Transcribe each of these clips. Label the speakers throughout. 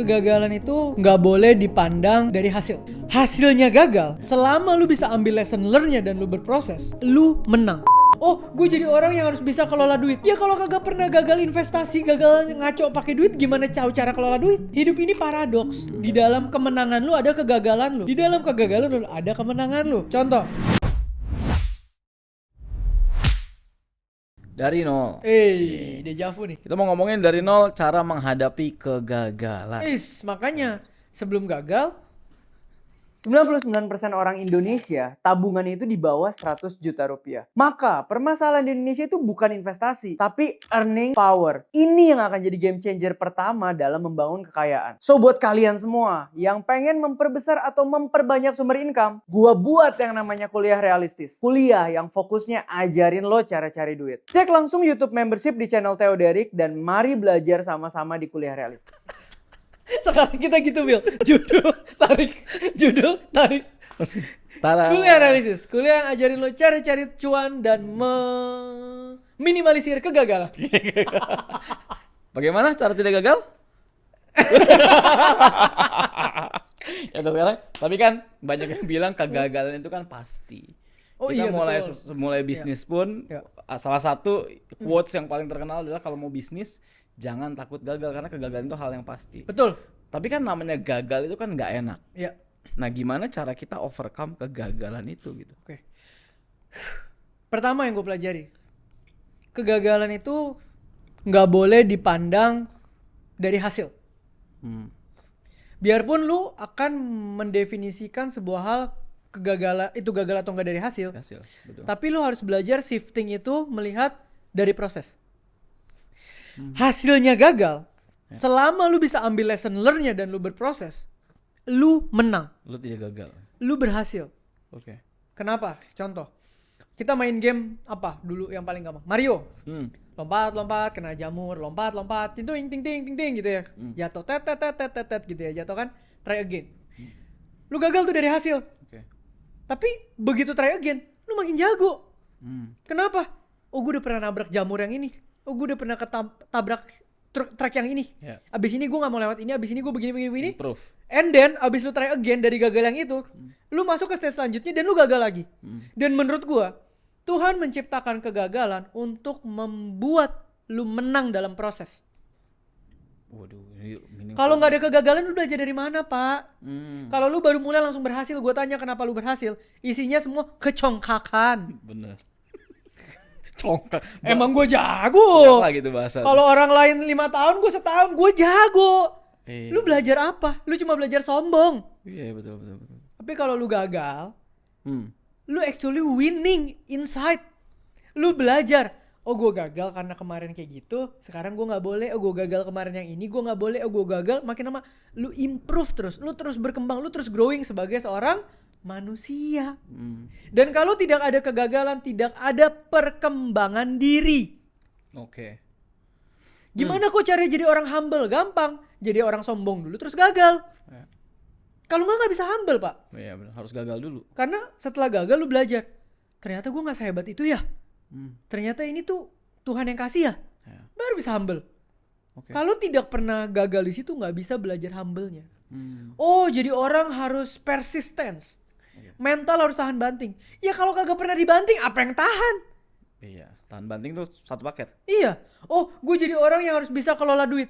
Speaker 1: Kegagalan itu nggak boleh dipandang dari hasil. Hasilnya gagal, selama lu bisa ambil lesson learn-nya dan lu berproses, lu menang. Oh, gue jadi orang yang harus bisa kelola duit. Ya kalau kagak pernah gagal investasi, gagal ngaco pakai duit, gimana tahu cara kelola duit? Hidup ini paradoks. Di dalam kemenangan lu ada kegagalan lu. Di dalam kegagalan lu ada kemenangan lu. Contoh.
Speaker 2: Dari nol.
Speaker 1: Dejavu nih.
Speaker 2: Kita mau ngomongin dari nol cara menghadapi kegagalan.
Speaker 1: Makanya sebelum gagal 99% orang Indonesia tabungannya itu di bawah 100 juta rupiah. Maka permasalahan di Indonesia itu bukan investasi, tapi earning power. Ini yang akan jadi game changer pertama dalam membangun kekayaan. So buat kalian semua yang pengen memperbesar atau memperbanyak sumber income, gua buat yang namanya kuliah realistis. Kuliah yang fokusnya ajarin lo cara cari duit. Cek langsung YouTube membership di channel Theo Derek dan mari belajar sama-sama di kuliah realistis. Sekarang kita gitu, Bil. Judul tarik. Kuliah analisis. Kuliah yang ajarin lo cari-cari cuan dan minimalisir kegagalan.
Speaker 2: Bagaimana cara tidak gagal? Ya sekarang, tapi kan banyak yang bilang kegagalan itu kan pasti.
Speaker 1: Oh
Speaker 2: Kita
Speaker 1: iya,
Speaker 2: mulai bisnis pun salah satu quotes yang paling terkenal adalah kalau mau bisnis jangan takut gagal karena kegagalan itu hal yang pasti.
Speaker 1: Betul.
Speaker 2: Tapi kan namanya gagal itu kan nggak enak.
Speaker 1: Iya.
Speaker 2: Nah, gimana cara kita overcome kegagalan itu gitu?
Speaker 1: Oke. Pertama yang gue pelajari, kegagalan itu nggak boleh dipandang dari hasil. Biarpun lu akan mendefinisikan sebuah hal kegagalan itu gagal atau enggak dari hasil.
Speaker 2: Betul.
Speaker 1: Tapi lu harus belajar shifting itu melihat dari proses. Hasilnya gagal, selama lu bisa ambil lesson learn-nya dan lu berproses, lu menang.
Speaker 2: Lu tidak gagal.
Speaker 1: Lu berhasil.
Speaker 2: Oke.
Speaker 1: Kenapa? Contoh. Kita main game apa dulu yang paling gampang? Mario. Lompat, kena jamur, lompat, ting gitu ya. Jatuh, tet gitu ya. Jatuh kan, try again. Lu gagal tuh dari hasil.
Speaker 2: Oke.
Speaker 1: Tapi begitu try again, lu makin jago. Kenapa? Oh, gue udah pernah nabrak jamur yang ini. Oh, gue udah pernah ketabrak truk yang ini. Abis ini gue gak mau lewat ini, abis ini gue begini.
Speaker 2: Improve.
Speaker 1: And then abis lu try again dari gagal yang itu, lu masuk ke stage selanjutnya dan lu gagal lagi. Dan menurut gue, Tuhan menciptakan kegagalan untuk membuat lu menang dalam proses.
Speaker 2: Waduh,
Speaker 1: Kalau nggak ada kegagalan lu belajar dari mana, Pak? Kalau lu baru mulai langsung berhasil, gue tanya kenapa lu berhasil? Isinya semua kecongkakan.
Speaker 2: Bener. Congkak.
Speaker 1: Emang gue jago.
Speaker 2: Gitu bahasa.
Speaker 1: Kalau orang lain 5 tahun, gue setahun, gue jago.
Speaker 2: Iya.
Speaker 1: Lu belajar apa? Lu cuma belajar sombong.
Speaker 2: Iya, betul.
Speaker 1: Tapi kalau lu gagal, lu actually winning inside. Lu belajar. Oh, gue gagal karena kemarin kayak gitu. Sekarang gue nggak boleh. Oh, gue gagal kemarin yang ini. Gue nggak boleh. Oh, gue gagal. Makin lama, lu improve terus. Lu terus berkembang. Lu terus growing sebagai seorang manusia. Dan kalau tidak ada kegagalan, tidak ada perkembangan diri.
Speaker 2: Oke.
Speaker 1: Gimana kok cara jadi orang humble? Gampang. Jadi orang sombong dulu terus gagal. Kalau nggak bisa humble, Pak.
Speaker 2: Iya, benar. Harus gagal dulu.
Speaker 1: Karena setelah gagal lu belajar. Ternyata gue nggak sehebat itu ya. Ternyata ini tuh Tuhan yang kasih ya. Baru bisa humble. Kalau tidak pernah gagal di situ nggak bisa belajar humble-nya. Oh, jadi orang harus persistence. Mental harus tahan banting. Ya kalau kagak pernah dibanting, apa yang tahan?
Speaker 2: Iya, tahan banting tuh satu paket.
Speaker 1: Iya. Oh, gue jadi orang yang harus bisa kelola duit.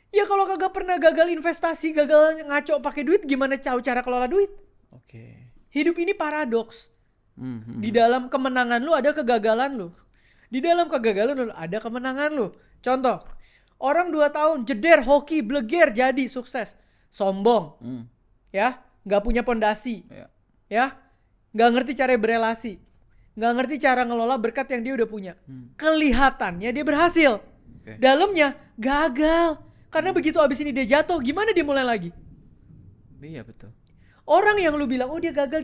Speaker 1: Ya kalau kagak pernah gagal investasi, gagal ngaco pakai duit, gimana tahu cara kelola duit?
Speaker 2: Oke.
Speaker 1: Hidup ini paradoks. Di dalam kemenangan lu ada kegagalan lu. Di dalam kegagalan lu ada kemenangan lu. Contoh, orang 2 tahun jeder, hoki, bleger, jadi sukses. Sombong. Ya, gak punya pondasi. Ya, gak ngerti cara berelasi. Gak ngerti cara ngelola berkat yang dia udah punya. Kelihatannya dia berhasil. Dalamnya gagal. Karena begitu abis ini dia jatuh, gimana dia mulai lagi?
Speaker 2: Iya, betul.
Speaker 1: Orang yang lu bilang, oh dia gagal.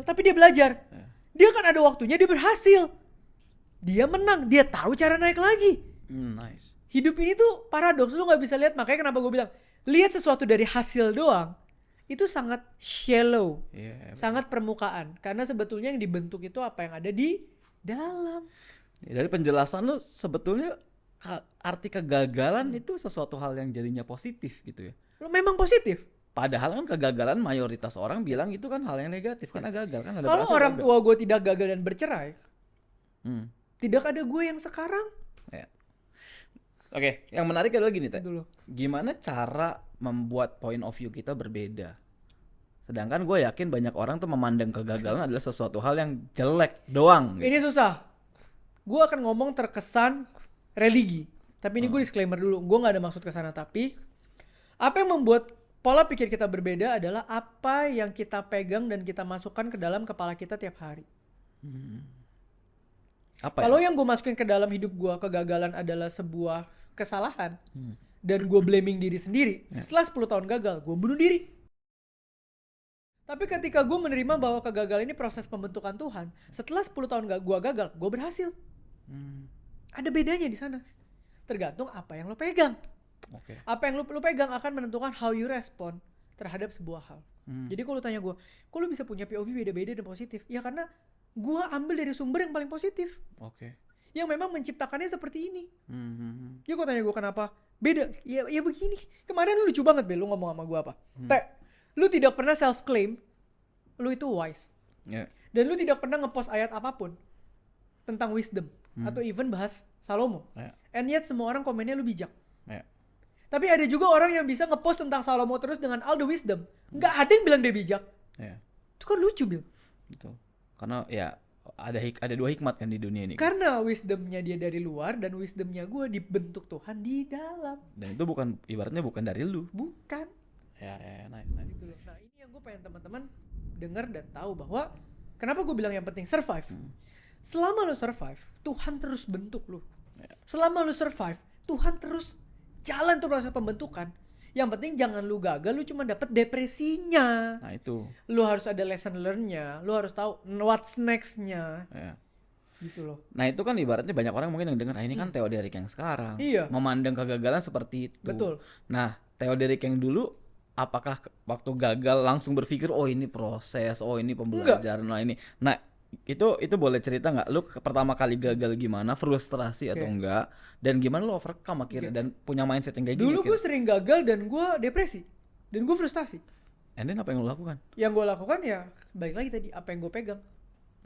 Speaker 1: Tapi dia belajar. Dia kan ada waktunya dia berhasil. Dia menang, dia tahu cara naik lagi.
Speaker 2: Nice.
Speaker 1: Hidup ini tuh paradoks, lu gak bisa lihat. Makanya kenapa gue bilang, lihat sesuatu dari hasil doang, itu sangat shallow. Sangat permukaan. Karena sebetulnya yang dibentuk itu apa yang ada di dalam.
Speaker 2: Dari penjelasan lu sebetulnya arti kegagalan itu sesuatu hal yang jadinya positif gitu ya.
Speaker 1: Lo memang positif.
Speaker 2: Padahal kan kegagalan mayoritas orang bilang itu kan hal yang negatif karena gagal kan.
Speaker 1: Kalau orang tua gue tidak gagal dan bercerai,
Speaker 2: Hmm.
Speaker 1: tidak ada gue yang sekarang.
Speaker 2: Ya. Oke, yang menarik adalah gini, Teh.
Speaker 1: Gitu loh.
Speaker 2: Gimana cara membuat point of view kita berbeda? Sedangkan gue yakin banyak orang tuh memandang kegagalan adalah sesuatu hal yang jelek doang. Gitu.
Speaker 1: Ini susah. Gue akan ngomong terkesan religi. Tapi ini gue disclaimer dulu. Gue gak ada maksud ke sana. Tapi apa yang membuat pola pikir kita berbeda adalah apa yang kita pegang dan kita masukkan ke dalam kepala kita tiap hari.
Speaker 2: Apa
Speaker 1: Kalau
Speaker 2: ya?
Speaker 1: yang gue masukin ke dalam hidup gue, kegagalan adalah sebuah kesalahan. Dan gue blaming diri sendiri. Setelah 10 tahun gagal, gue bunuh diri. Tapi ketika gue menerima bahwa kegagalan ini proses pembentukan Tuhan, setelah 10 tahun gue gagal, gue berhasil. Ada bedanya di sana. Tergantung apa yang lo pegang.
Speaker 2: Oke.
Speaker 1: Apa yang lo pegang akan menentukan how you respond terhadap sebuah hal. Jadi kalau lo tanya gue, kok lo bisa punya POV beda-beda dan positif? Ya karena gue ambil dari sumber yang paling positif.
Speaker 2: Oke.
Speaker 1: Yang memang menciptakannya seperti ini.
Speaker 2: Hmm.
Speaker 1: Ya kok tanya gue kenapa? Beda. Ya begini. Kemarin lu lucu banget Bel, lu ngomong sama gue apa? Lu tidak pernah self-claim lu itu wise.
Speaker 2: Ya.
Speaker 1: Dan lu tidak pernah ngepost ayat apapun tentang wisdom. Atau even bahas Salomo.
Speaker 2: Ya.
Speaker 1: And yet semua orang komennya lu bijak.
Speaker 2: Ya.
Speaker 1: Tapi ada juga orang yang bisa ngepost tentang Salomo terus dengan all the wisdom. Nggak ada yang bilang dia bijak.
Speaker 2: Ya.
Speaker 1: Itu kan lucu Bil.
Speaker 2: Betul. Karena ya ada dua hikmat kan di dunia ini.
Speaker 1: Karena wisdomnya dia dari luar dan wisdomnya gue dibentuk Tuhan di dalam.
Speaker 2: Dan itu bukan ibaratnya bukan dari lu.
Speaker 1: Bukan.
Speaker 2: Ya, nice.
Speaker 1: Gitu loh. Nah ini yang gue pengen teman-teman dengar dan tahu bahwa kenapa gue bilang yang penting survive. Selama lu survive, Tuhan terus bentuk lu. Selama lu survive, Tuhan terus jalan tuh proses pembentukan. Yang penting jangan lu gagal, lu cuma dapet depresinya.
Speaker 2: Nah, itu.
Speaker 1: Lu harus ada lesson learn-nya, lu harus tahu what's next-nya.
Speaker 2: Ya.
Speaker 1: Gitu loh.
Speaker 2: Nah, itu kan ibaratnya banyak orang mungkin yang dengar, ini kan Theoderic yang sekarang.
Speaker 1: Iya.
Speaker 2: Memandang kegagalan seperti itu.
Speaker 1: Betul.
Speaker 2: Nah, Theoderic yang dulu apakah waktu gagal langsung berpikir oh ini proses, oh ini pembelajaran, nah ini. Nah, itu boleh cerita nggak lu pertama kali gagal gimana, frustrasi atau enggak, dan gimana lu overcome akhirnya dan punya mindset yang kayak gini?
Speaker 1: Dulu gue sering gagal dan gue depresi dan gue frustasi.
Speaker 2: And then apa yang lu lakukan?
Speaker 1: Yang gue lakukan ya balik lagi tadi apa yang gue pegang.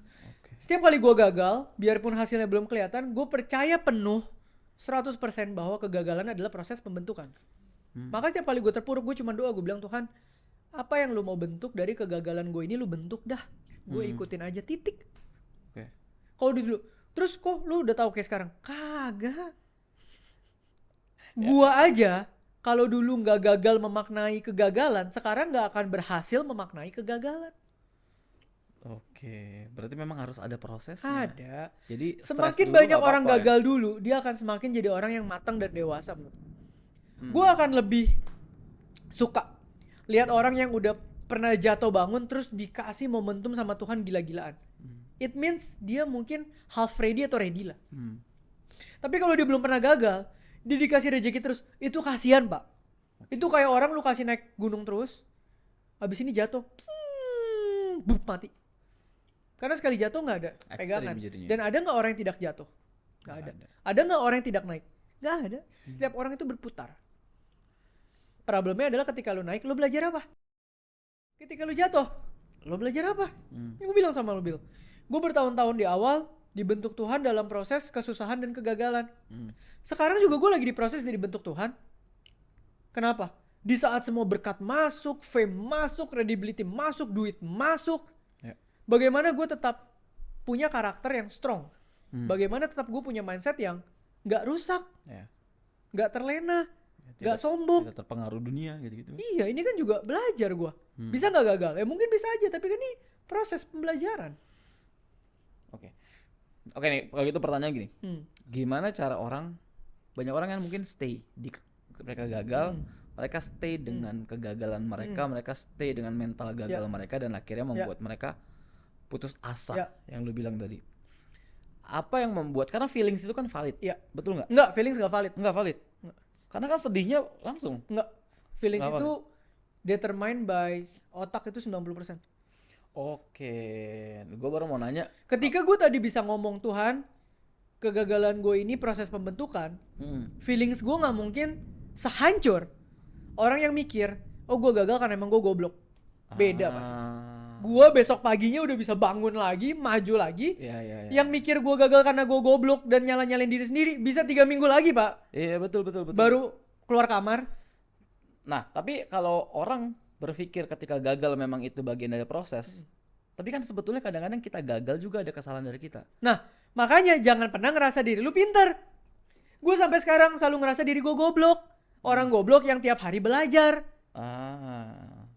Speaker 2: Oke.
Speaker 1: Setiap kali gue gagal, biarpun hasilnya belum kelihatan, gue percaya penuh 100% bahwa kegagalan adalah proses pembentukan. Maka setiap kali gue terpuruk, gue cuma doa, gue bilang Tuhan, apa yang lu mau bentuk dari kegagalan gue ini lu bentuk dah. Gue ikutin aja titik.
Speaker 2: Oke.
Speaker 1: Kalau dulu, terus kok lu udah tahu kayak sekarang? Kagak. Gua aja kalau dulu nggak gagal memaknai kegagalan, sekarang nggak akan berhasil memaknai kegagalan.
Speaker 2: Oke, berarti memang harus ada prosesnya.
Speaker 1: Ada.
Speaker 2: Jadi
Speaker 1: Semakin banyak orang gagal dulu, dia akan semakin jadi orang yang matang dan dewasa. Gue akan lebih suka lihat orang yang udah pernah jatuh bangun terus dikasih momentum sama Tuhan gila-gilaan. It means dia mungkin half ready atau ready lah. Tapi kalau dia belum pernah gagal, dia dikasih rezeki terus, itu kasihan Pak. Itu kayak orang lu kasih naik gunung terus, habis ini jatuh, bup, mati. Karena sekali jatuh nggak ada pegangan. Dan ada nggak orang yang tidak jatuh? Nggak ada. Ada nggak orang yang tidak naik? Nggak ada. Setiap orang itu berputar. Problemnya adalah ketika lu naik, lu belajar apa? Ketika lu jatuh, lu belajar apa? Gue bilang sama lu, Bill. Gue bertahun-tahun di awal dibentuk Tuhan dalam proses kesusahan dan kegagalan. Sekarang juga gue lagi diproses dibentuk Tuhan. Kenapa? Di saat semua berkat masuk, fame masuk, credibility masuk, duit masuk. Bagaimana gue tetap punya karakter yang strong? Bagaimana tetap gue punya mindset yang gak rusak, gak terlena, gak sombong.
Speaker 2: Tidak terpengaruh dunia gitu-gitu.
Speaker 1: Iya, ini kan juga belajar gue. Bisa gak gagal? Ya mungkin bisa aja, tapi kan ini proses pembelajaran.
Speaker 2: Oke nih, kalau gitu pertanyaan gini. Gimana cara banyak orang yang mungkin stay mereka gagal, mereka stay dengan kegagalan mereka, mereka stay dengan mental gagal mereka dan akhirnya membuat mereka putus asa yang lu bilang tadi. Apa yang membuat, karena feelings itu kan valid. Betul nggak?
Speaker 1: Enggak, feelings nggak valid.
Speaker 2: Nggak valid. Karena kan sedihnya langsung.
Speaker 1: Nggak. Feelings itu determined by otak itu 90%.
Speaker 2: Oke, gue baru mau nanya.
Speaker 1: Ketika gue tadi bisa ngomong Tuhan, kegagalan gue ini proses pembentukan, feelings gue nggak mungkin sehancur Orang yang mikir, oh gue gagal karena emang gue goblok. Beda pasti.
Speaker 2: Ah.
Speaker 1: Gue besok paginya udah bisa bangun lagi, maju lagi.
Speaker 2: Iya.
Speaker 1: Yang mikir gue gagal karena gue goblok dan nyalain diri sendiri, bisa 3 minggu lagi pak.
Speaker 2: Iya betul.
Speaker 1: Baru keluar kamar.
Speaker 2: Nah, tapi kalau orang berpikir ketika gagal memang itu bagian dari proses, tapi kan sebetulnya kadang-kadang kita gagal juga ada kesalahan dari kita.
Speaker 1: Nah, makanya jangan pernah ngerasa diri lu pintar. Gue sampai sekarang selalu ngerasa diri gue goblok. Orang goblok yang tiap hari belajar.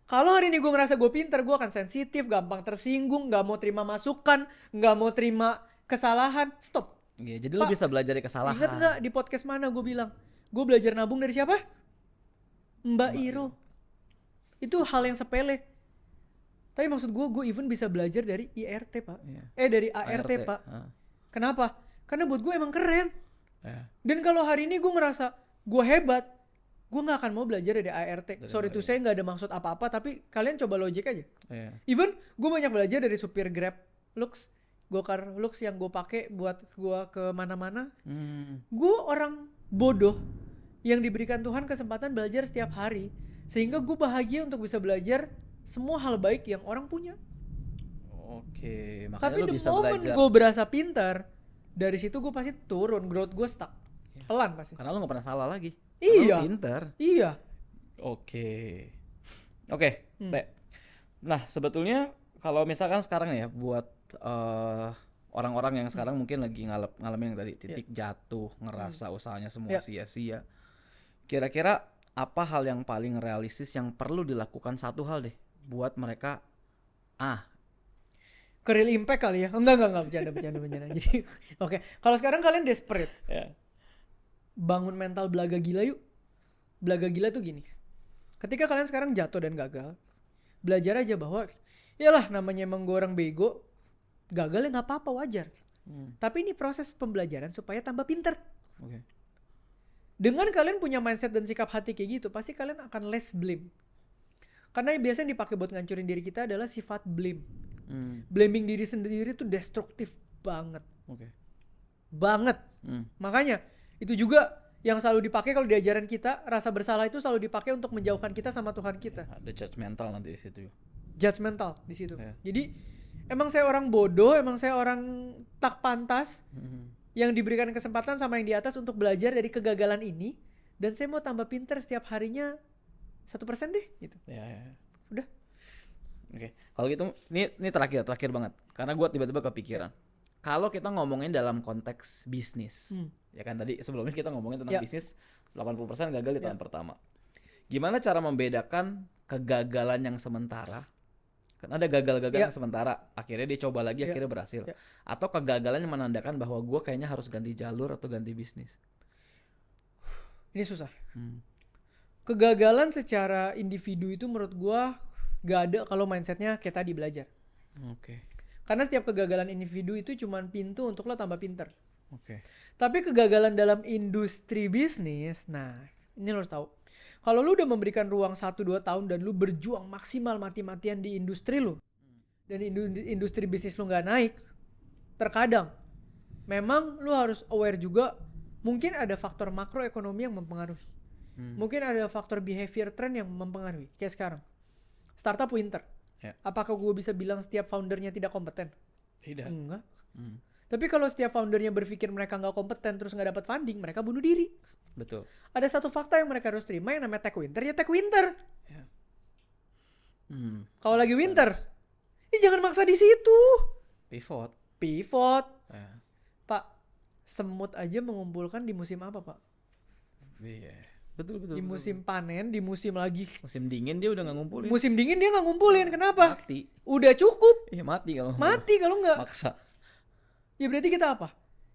Speaker 1: Kalau hari ini gue ngerasa gue pintar, gue akan sensitif, gampang tersinggung, gak mau terima masukan, gak mau terima kesalahan. Stop.
Speaker 2: Iya, jadi lu bisa belajar dari kesalahan.
Speaker 1: Ingat gak di podcast mana gue bilang, gue belajar nabung dari siapa? Mbak Iro. Itu hal yang sepele. Tapi maksud gue even bisa belajar dari IRT pak.
Speaker 2: Iya.
Speaker 1: Dari ART pak. Kenapa? Karena buat gue emang keren.
Speaker 2: Iya.
Speaker 1: Dan kalau hari ini gue ngerasa gue hebat, gue gak akan mau belajar dari ART. Sorry tuh saya gak ada maksud apa-apa, tapi kalian coba logic aja.
Speaker 2: Iya.
Speaker 1: Even gue banyak belajar dari supir Grab Lux, Gokar Lux yang gue pakai buat gue ke mana-mana. Gue orang bodoh yang diberikan Tuhan kesempatan belajar setiap hari, sehingga gue bahagia untuk bisa belajar semua hal baik yang orang punya.
Speaker 2: Oke, makanya
Speaker 1: Tapi
Speaker 2: lu
Speaker 1: the
Speaker 2: bisa
Speaker 1: moment
Speaker 2: belajar.
Speaker 1: gue berasa pintar, dari situ gue pasti turun, growth gue stuck. Pelan pasti.
Speaker 2: Karena lu gak pernah salah lagi.
Speaker 1: Iya.
Speaker 2: Lu pintar.
Speaker 1: Iya.
Speaker 2: Oke, Teh. Nah, sebetulnya kalau misalkan sekarang ya buat orang-orang yang sekarang mungkin lagi ngalamin yang tadi titik jatuh, ngerasa usahanya semua sia-sia. Kira-kira apa hal yang paling realistis yang perlu dilakukan, satu hal deh buat mereka
Speaker 1: Ke real impact kali ya. Enggak bercanda. Jadi oke. Kalau sekarang kalian desperate, bangun mental belaga gila yuk. Belaga gila tuh gini. Ketika kalian sekarang jatuh dan gagal, belajar aja bahwa yalah namanya emang gue orang bego, gagal ya nggak apa-apa, wajar. Tapi ini proses pembelajaran supaya tambah pinter. Dengan kalian punya mindset dan sikap hati kayak gitu, pasti kalian akan less blame. Karena biasanya yang dipakai buat ngancurin diri kita adalah sifat blame. Blaming diri sendiri tuh destruktif banget. Banget. Makanya itu juga yang selalu dipakai kalau di ajaran kita, rasa bersalah itu selalu dipakai untuk menjauhkan kita sama Tuhan kita.
Speaker 2: ada judgmental nanti di situ.
Speaker 1: Judgmental di situ. Jadi emang saya orang bodoh, emang saya orang tak pantas yang diberikan kesempatan sama yang di atas untuk belajar dari kegagalan ini, dan saya mau tambah pinter setiap harinya 1% deh gitu. Udah.
Speaker 2: Oke. Kalau gitu ini terakhir banget. Karena gue tiba-tiba kepikiran. Kalau kita ngomongin dalam konteks bisnis, ya kan tadi sebelumnya kita ngomongin tentang bisnis 80% gagal di tahun pertama. Gimana cara membedakan kegagalan yang sementara? Kan ada gagal-gagal yang sementara, akhirnya dia coba lagi, akhirnya berhasil. Atau kegagalan yang menandakan bahwa gue kayaknya harus ganti jalur atau ganti bisnis.
Speaker 1: Ini susah. Kegagalan secara individu itu menurut gue gak ada kalau mindsetnya kayak tadi belajar. Karena setiap kegagalan individu itu cuma pintu untuk lo tambah pinter. Tapi kegagalan dalam industri bisnis, nah ini lo harus tahu. Kalau lu udah memberikan ruang 1-2 tahun dan lu berjuang maksimal mati-matian di industri lu, dan industri bisnis lu gak naik, terkadang memang lu harus aware juga, mungkin ada faktor makroekonomi yang mempengaruhi. Mungkin ada faktor behavior trend yang mempengaruhi. Kayak sekarang, startup winter. Apakah gue bisa bilang setiap foundernya tidak kompeten?
Speaker 2: Tidak.
Speaker 1: Enggak. Tapi kalau setiap foundernya berpikir mereka gak kompeten terus gak dapat funding, mereka bunuh diri.
Speaker 2: Betul.
Speaker 1: Ada satu fakta yang mereka harus terima yang namanya tech winter, ya tech winter. Kalau lagi winter, jangan maksa di situ. Pivot. Pak, semut aja mengumpulkan di musim apa, Pak?
Speaker 2: Betul.
Speaker 1: Di musim panen, di musim lagi.
Speaker 2: Musim dingin dia udah nggak ngumpulin.
Speaker 1: Musim dingin dia nggak ngumpulin, kenapa?
Speaker 2: Mati.
Speaker 1: Udah cukup.
Speaker 2: Mati
Speaker 1: kalau nggak.
Speaker 2: Maksa.
Speaker 1: Ya berarti kita apa?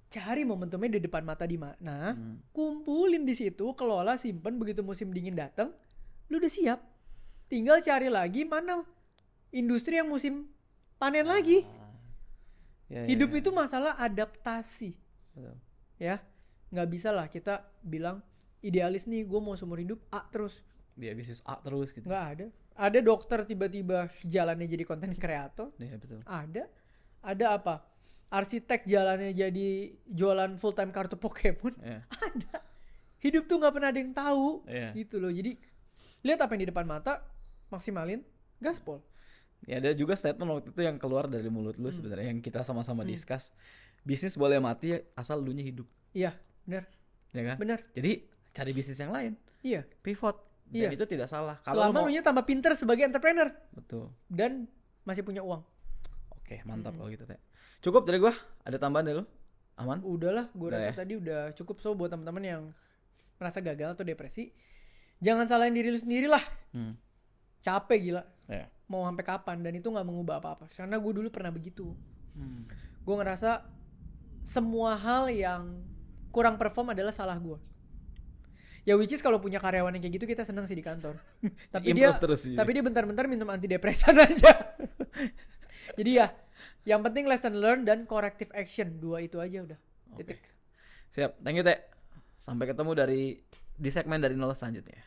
Speaker 1: Cari momentumnya di depan mata di mana, kumpulin di situ, kelola, simpen, begitu musim dingin datang, lu udah siap. Tinggal cari lagi mana industri yang musim panen lagi. Hidup itu masalah adaptasi. Ya, nggak bisa lah kita bilang idealis nih, gue mau seumur hidup A terus.
Speaker 2: Dia bisnis A terus gitu.
Speaker 1: Nggak ada. Ada dokter tiba-tiba jalannya jadi konten kreator.
Speaker 2: Betul.
Speaker 1: Ada apa? Arsitek jalannya jadi jualan full time kartu Pokemon. Ada. Hidup tuh nggak pernah ada yang tahu. Gitu loh. Jadi Lihat apa yang di depan mata, maksimalin, gaspol.
Speaker 2: Ya ada juga statement waktu itu yang keluar dari mulut lu sebenarnya yang kita sama-sama discuss. Bisnis boleh mati asal lunya hidup.
Speaker 1: Iya, benar.
Speaker 2: Ya kan?
Speaker 1: Benar.
Speaker 2: Jadi cari bisnis yang lain,
Speaker 1: Iya.
Speaker 2: pivot. Dan
Speaker 1: Iya.
Speaker 2: itu tidak salah.
Speaker 1: Selama
Speaker 2: lu
Speaker 1: lu nya tambah pinter sebagai entrepreneur
Speaker 2: betul.
Speaker 1: dan masih punya uang.
Speaker 2: Oke, mantap kalau gitu, Teh. Cukup dari gua? Ada tambahan dari lu? Aman?
Speaker 1: Udahlah, gue
Speaker 2: Udah
Speaker 1: rasa
Speaker 2: ya?
Speaker 1: tadi udah cukup. So buat teman-teman yang merasa gagal atau depresi, jangan salahin diri lu sendiri lah.
Speaker 2: Hmm.
Speaker 1: Capek gila.
Speaker 2: Ya.
Speaker 1: Mau sampai kapan, dan itu nggak mengubah apa-apa. Karena gue dulu pernah begitu.
Speaker 2: Hmm.
Speaker 1: Gue ngerasa semua hal yang kurang perform adalah salah gue. Ya which is kalau punya karyawan yang kayak gitu kita seneng sih di kantor. Tapi dia
Speaker 2: Improve terus sih.
Speaker 1: tapi dia bentar-bentar minum antidepresan aja. Jadi ya, yang penting lesson learn dan corrective action, 2 itu aja udah.
Speaker 2: Oke.
Speaker 1: Titik.
Speaker 2: Siap. Thank you, Teh. Sampai ketemu di segmen dari nol selanjutnya.